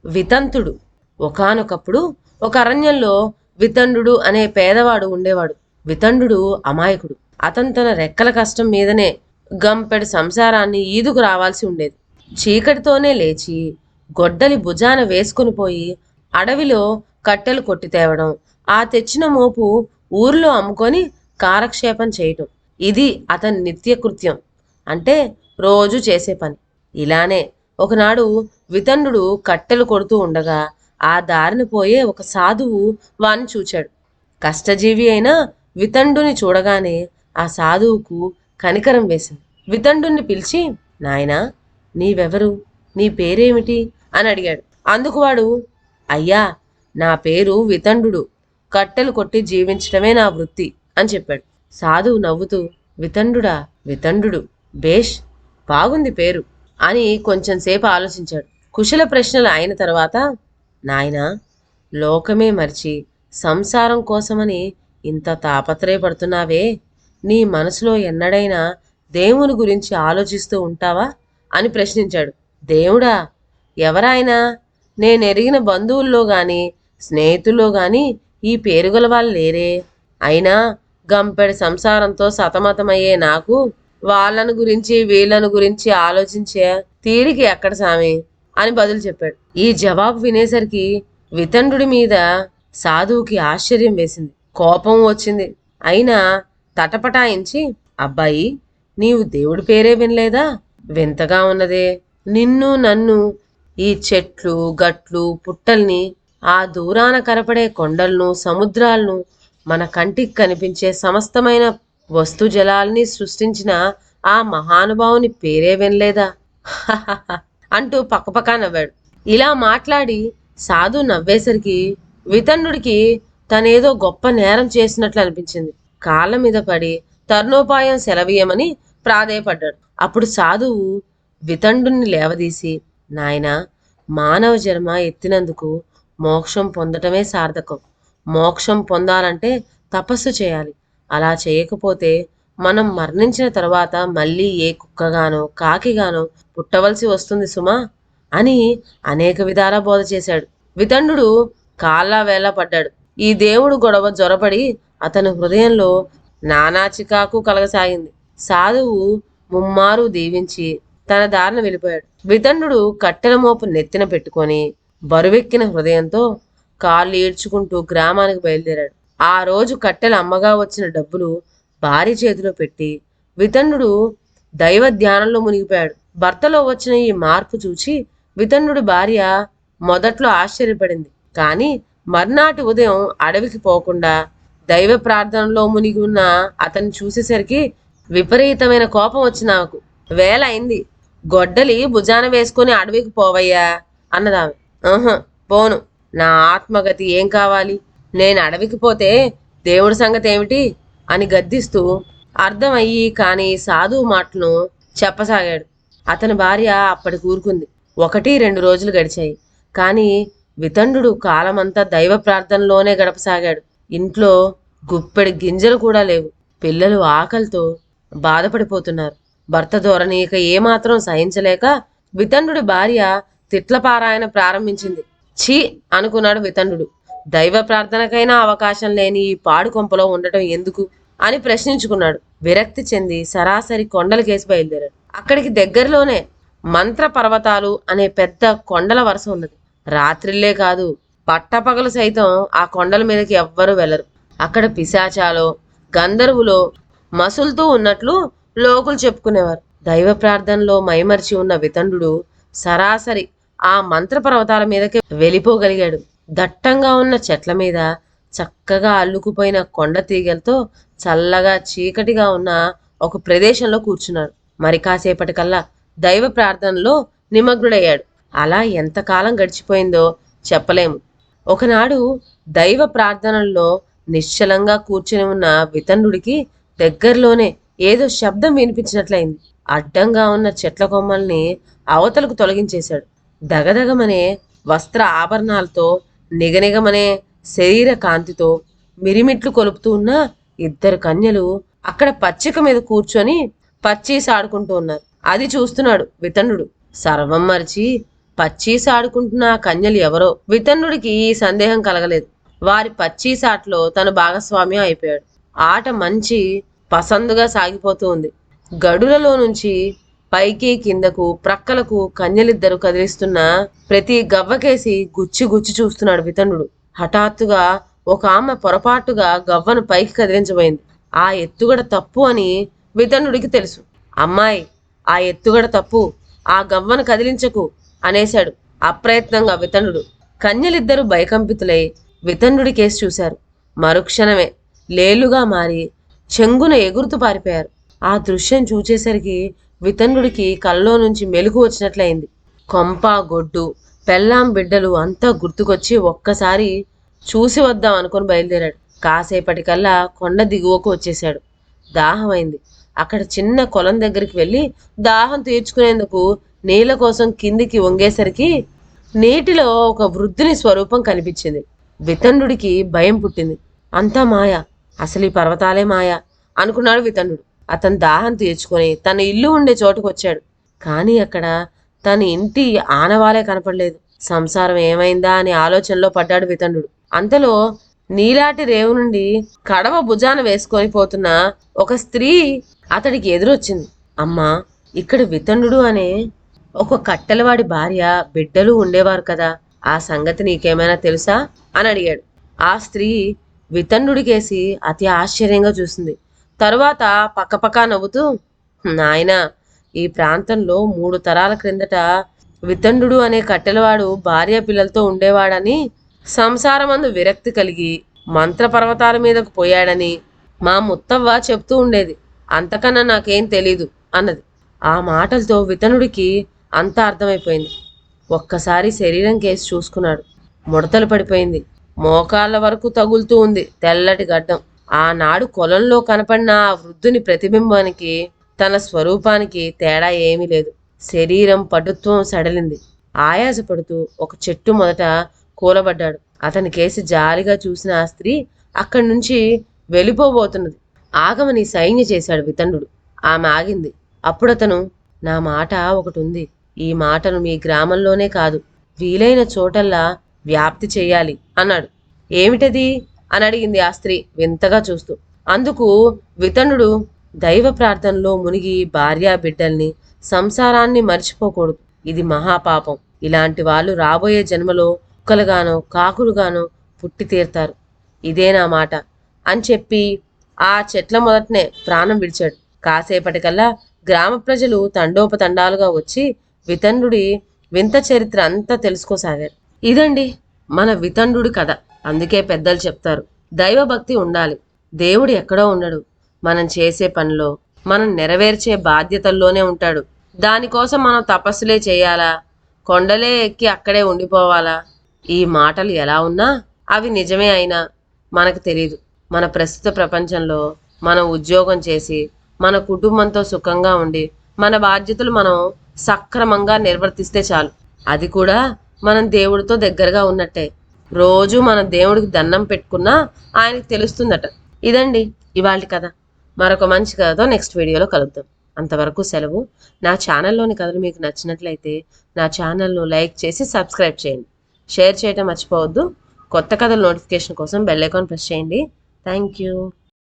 వితంతుడు. ఒకానొకప్పుడు ఒక అరణ్యంలో వితండు అనే పేదవాడు ఉండేవాడు. వితండు అమాయకుడు. అతను తన రెక్కల కష్టం మీదనే గంపెడు సంసారాన్ని ఈదుకు రావాల్సి ఉండేది. చీకటితోనే లేచి గొడ్డలి భుజాన వేసుకుని పోయి అడవిలో కట్టెలు కొట్టి తేవడం, ఆ తెచ్చిన మోపు ఊర్లో అమ్ముకొని కాలక్షేపం చేయటం, ఇది అతని నిత్యకృత్యం. అంటే రోజు చేసే పని. ఇలానే ఒకనాడు వితండు కట్టెలు కొడుతూ ఉండగా ఆ దారిన పోయే ఒక సాధువు వాణ్ణి చూచాడు. కష్టజీవి అయిన వితండుని చూడగానే ఆ సాధువుకు కనికరం వేసింది. వితండుని పిలిచి, నాయనా, నీవెవరు, నీ పేరేమిటి అని అడిగాడు. అందుకు వాడు, అయ్యా, నా పేరు వితండు, కట్టెలు కొట్టి జీవించడమే నా వృత్తి అని చెప్పాడు. సాధువు నవ్వుతూ, వితండుడా, వితండు, బేష్, బాగుంది పేరు అని కొంచెంసేపు ఆలోచించాడు. కుశల ప్రశ్నలు అయిన తర్వాత, నాయనా, లోకమే మర్చి సంసారం కోసమని ఇంత తాపత్రయపడుతున్నావే, నీ మనసులో ఎన్నడైనా దేవుని గురించి ఆలోచిస్తూ ఉంటావా అని ప్రశ్నించాడు. దేవుడా? ఎవరాయనా? నేనెరిగిన బంధువుల్లో గాని స్నేహితుల్లో గాని ఈ పేరుగల వాళ్ళు లేరే. అయినా గంపెడి సంసారంతో సతమతమయ్యే నాకు వాళ్ళను గురించి వీళ్ళను గురించి ఆలోచించే తీరిక ఎక్కడ సామి అని బదులు చెప్పాడు. ఈ జవాబు వినేసరికి వితండు మీద సాధువుకి ఆశ్చర్యం వేసింది, కోపం వచ్చింది. అయినా తటపటాయించి, అబ్బాయి, నీవు దేవుడి పేరే వినలేదా? వింతగా ఉన్నదే. నిన్ను నన్ను, ఈ చెట్లు గట్లు పుట్టల్ని, ఆ దూరాన కనపడే కొండలను సముద్రాలను, మన కంటికి కనిపించే సమస్తమైన వస్తు జలాల్ని సృష్టించిన ఆ మహానుభావుని పేరే వినలేదా అంటూ పక్కపక్క నవ్వాడు. ఇలా మాట్లాడి సాధు నవ్వేసరికి వితండుడికి తనేదో గొప్ప నేరం చేసినట్లు అనిపించింది. కాళ్ళ మీద పడి తరుణోపాయం సెలవీయమని ప్రాధేయపడ్డాడు. అప్పుడు సాధువు వితండుని లేవదీసి, నాయనా, మానవ జన్మ ఎత్తినందుకు మోక్షం పొందటమే సార్థకం. మోక్షం పొందాలంటే తపస్సు చేయాలి. అలా చేయకపోతే మనం మరణించిన తర్వాత మళ్ళీ ఏ కుక్కగానో కాకిగానో పుట్టవలసి వస్తుంది సుమా అని అనేక విధాలా బోధ చేశాడు. వితండు కాళ్ళ వేళ పడ్డాడు. ఈ దేవుడు గొడవ జొరపడి అతని హృదయంలో నానా చికాకు కలగసాగింది. సాధువు ముమ్మారు దీవించి తన దారిన వెళ్ళిపోయాడు. వితండు కట్టెల మోపు నెత్తిన పెట్టుకొని బరువెక్కిన హృదయంతో కాళ్ళు ఈడ్చుకుంటూ గ్రామానికి బయలుదేరాడు. ఆ రోజు కట్టెల అమ్మగా వచ్చిన డబ్బులు భార్య చేతిలో పెట్టి వితండు దైవ ధ్యానంలో మునిగిపోయాడు. భర్తలో వచ్చిన ఈ మార్పు చూచి వితండు భార్య మొదట్లో ఆశ్చర్యపడింది. కానీ మర్నాటి ఉదయం అడవికి పోకుండా దైవ ప్రార్థనలో మునిగి ఉన్న అతన్ని చూసేసరికి విపరీతమైన కోపం వచ్చి, నాకు వేళ అయింది, గొడ్డలి భుజాన వేసుకుని అడవికి పోవయ్యా అన్నదామె. పోను, నా ఆత్మగతి ఏం కావాలి? నేను అడవికి పోతే దేవుడి సంగతి ఏమిటి అని గద్దిస్తూ అర్థమయ్యి కాని సాధువు మాటలను చెప్పసాగాడు. అతని భార్య అప్పటి కూరుకుంది. 1-2 రోజులు గడిచాయి. కానీ వితండు కాలమంతా దైవ ప్రార్థనలోనే గడపసాగాడు. ఇంట్లో గుప్పెడి గింజలు కూడా లేవు. పిల్లలు ఆకలితో బాధపడిపోతున్నారు. భర్త ధోరణి ఇక ఏమాత్రం సహించలేక వితండు భార్య తిట్లపారాయణ ప్రారంభించింది. ఛీ అనుకున్నాడు వితండు. దైవ ప్రార్థనకైనా అవకాశం లేని ఈ పాడు కొంపలో ఉండటం ఎందుకు అని ప్రశ్నించుకున్నాడు. విరక్తి చెంది సరాసరి కొండలకేసి బయలుదేరాడు. అక్కడికి దగ్గరలోనే మంత్ర పర్వతాలు అనే పెద్ద కొండల వరుస ఉన్నది. రాత్రిళ్లే కాదు, పట్టపగలు సైతం ఆ కొండల మీదకి ఎవ్వరూ వెళ్లరు. అక్కడ పిశాచాలో గంధర్వులో మసులుతూ ఉన్నట్లు లోకులు చెప్పుకునేవారు. దైవ ప్రార్థనలో మైమర్చి ఉన్న వితండు సరాసరి ఆ మంత్ర పర్వతాల మీదకి వెళ్ళిపోగలిగాడు. దట్టంగా ఉన్న చెట్ల మీద చక్కగా అల్లుకుపోయిన కొండ తీగలతో చల్లగా చీకటిగా ఉన్న ఒక ప్రదేశంలో కూర్చున్నాడు. మరి కాసేపటికల్లా దైవ ప్రార్థనలో నిమగ్నుడయ్యాడు. అలా ఎంతకాలం గడిచిపోయిందో చెప్పలేము. ఒకనాడు దైవ ప్రార్థనల్లో నిశ్చలంగా కూర్చుని ఉన్న వితండుడికి దగ్గరలోనే ఏదో శబ్దం వినిపించినట్లయింది. అడ్డంగా ఉన్న చెట్ల కొమ్మల్ని అవతలకు తొలగించేశాడు. దగదగమనే వస్త్ర ఆభరణాలతో నిగనిగమనే శరీర కాంతితో మిరిమిట్లు కొలుపుతూ ఉన్న 2 కన్యలు అక్కడ పచ్చిక మీద కూర్చొని పచ్చీసాడుకుంటూ ఉన్నారు. అది చూస్తున్నాడు వితండు. సర్వం మరిచి పచ్చీసాడుకుంటున్న ఆ కన్యలు ఎవరో వితన్నుడికి ఈ సందేహం కలగలేదు. వారి పచ్చీసాట్లో తను భాగస్వామ్యం అయిపోయాడు. ఆట మంచి పసందుగా సాగిపోతూ ఉంది. గడులలో నుంచి పైకి కిందకు ప్రక్కలకు కన్యలిద్దరు కదిలిస్తున్న ప్రతి గవ్వకేసి గుచ్చి గుచ్చి చూస్తున్నాడు వితన్నుడు. హఠాత్తుగా ఒక ఆమె పొరపాటుగా గవ్వను పైకి కదిలించబోయింది. ఆ ఎత్తుగడ తప్పు అని వితన్నుడికి తెలుసు. అమ్మాయి, ఆ ఎత్తుగడ తప్పు, ఆ గవ్వను కదిలించకు అనేశాడు అప్రయత్నంగా వితన్నుడు. కన్యలిద్దరూ భయకంపితులై వితన్నుడి కేసి చూశారు. మరుక్షణమే లేలుగా మారి చెంగున ఎగురుతూ పారిపోయారు. ఆ దృశ్యం చూచేసరికి వితన్నుడికి కల్లో నుంచి మెలుగు వచ్చినట్లయింది. కొంప గొడ్డు పెళ్ళాం బిడ్డలు అంతా గుర్తుకొచ్చి ఒక్కసారి చూసి వద్దాం అనుకుని బయలుదేరాడు. కాసేపటికల్లా కొండ దిగువకు వచ్చేశాడు. దాహమైంది. అక్కడ చిన్న కొలం దగ్గరికి వెళ్ళి దాహం తీర్చుకునేందుకు నీళ్ళ కోసం కిందికి వంగేసరికి నీటిలో ఒక వృద్ధుని స్వరూపం కనిపించింది. వితన్నుడికి భయం పుట్టింది. అంతా మాయ, అసలు ఈ పర్వతాలే మాయ అనుకున్నాడు వితన్నుడు. అతను దాహం తీర్చుకొని తన ఇల్లు ఉండే చోటుకు వచ్చాడు. కానీ అక్కడ తన ఇంటి ఆనవాలే కనపడలేదు. సంసారం ఏమైందా అని ఆలోచనలో పడ్డాడు వితన్నుడు. అంతలో నీలాటి రేవు నుండి కడవ భుజాన వేసుకొని పోతున్న ఒక స్త్రీ అతడికి ఎదురొచ్చింది. అమ్మా, ఇక్కడ వితన్నుడు అనే ఒక కట్టెలవాడి భార్య బిడ్డలు ఉండేవారు కదా, ఆ సంగతి నీకేమైనా తెలుసా అని అడిగాడు. ఆ స్త్రీ వితన్నుడికేసి అతి ఆశ్చర్యంగా చూసింది. తరువాత పక్కపక్క నవ్వుతూ, నాయనా, ఈ ప్రాంతంలో 3 తరాల క్రిందట వితన్నుడు అనే కట్టెలవాడు భార్య పిల్లలతో ఉండేవాడని, సంసారమందు విరక్తి కలిగి మంత్రపర్వతాల మీదకు పోయాడని మా ముత్తవ్వ చెప్తూ ఉండేది. అంతకన్నా నాకేం తెలీదు అన్నది. ఆ మాటలతో వితనుడికి అంతా అర్థమైపోయింది. ఒక్కసారి శరీరం కేసి చూసుకున్నాడు. ముడతలు పడిపోయింది. మోకాళ్ళ వరకు తగులుతూ ఉంది తెల్లటి గడ్డం. ఆనాడు కొలంలో కనపడిన ఆ వృద్ధుని ప్రతిబింబానికి తన స్వరూపానికి తేడా ఏమీ లేదు. శరీరం పటుత్వం సడలింది. ఆయాసపడుతూ ఒక చెట్టు మొదట కూలబడ్డాడు. అతని కేసి జాలిగా చూసిన ఆ స్త్రీ అక్కడి నుంచి వెళ్ళిపోబోతున్నది. ఆగమని సైన్య చేశాడు వితన్నుడు. ఆమె ఆగింది. అప్పుడతను, నా మాట ఒకటి ఉంది. ఈ మాటను మీ గ్రామంలోనే కాదు, వీలైన చోటల్లా వ్యాప్తి చెయ్యాలి అన్నాడు. ఏమిటది అని అడిగింది ఆ స్త్రీ వింతగా చూస్తూ. అందుకు వితన్నుడు, దైవ ప్రార్థనలో మునిగి భార్యా బిడ్డల్ని సంసారాన్ని మర్చిపోకూడదు. ఇది మహాపాపం. ఇలాంటి వాళ్ళు రాబోయే జన్మలో కుక్కలుగానో కాకులుగానో పుట్టి తీరుతారు. ఇదే నా మాట అని చెప్పి ఆ చెట్ల మొదటనే ప్రాణం విడిచాడు. కాసేపటికల్లా గ్రామ ప్రజలు తండోపతండాలుగా వచ్చి వితన్నుడి వింత చరిత్ర అంతా తెలుసుకోసాగారు. ఇదండి మన వితన్నుడి కథ. అందుకే పెద్దలు చెప్తారు, దైవభక్తి ఉండాలి. దేవుడు ఎక్కడో ఉండడు, మనం చేసే పనిలో, మనం నెరవేర్చే బాధ్యతల్లోనే ఉంటాడు. దానికోసం మనం తపస్సులే చేయాలా, కొండలే ఎక్కి అక్కడే ఉండిపోవాలా? ఈ మాటలు ఎలా ఉన్నా అవి నిజమే అయినా మనకు తెలీదు. మన ప్రస్తుత ప్రపంచంలో మనం ఉద్యోగం చేసి మన కుటుంబంతో సుఖంగా ఉండి మన బాధ్యతలు మనం సక్రమంగా నిర్వర్తిస్తే చాలు. అది కూడా మనం దేవుడితో దగ్గరగా ఉన్నట్టే. రోజు మనం దేవుడికి దండం పెట్టుకున్నా ఆయనకు తెలుస్తుందట. ఇదండి ఇవాళ కథ. మరొక మంచి కథతో నెక్స్ట్ వీడియోలో కలుద్దాం. అంతవరకు సెలవు. నా ఛానల్లోని కథలు మీకు నచ్చినట్లయితే నా ఛానల్ను లైక్ చేసి సబ్స్క్రైబ్ చేయండి. షేర్ చేయటం మర్చిపోవద్దు. కొత్త కథల నోటిఫికేషన్ కోసం బెల్ ఐకాన్ ప్రెస్ చేయండి. Thank you.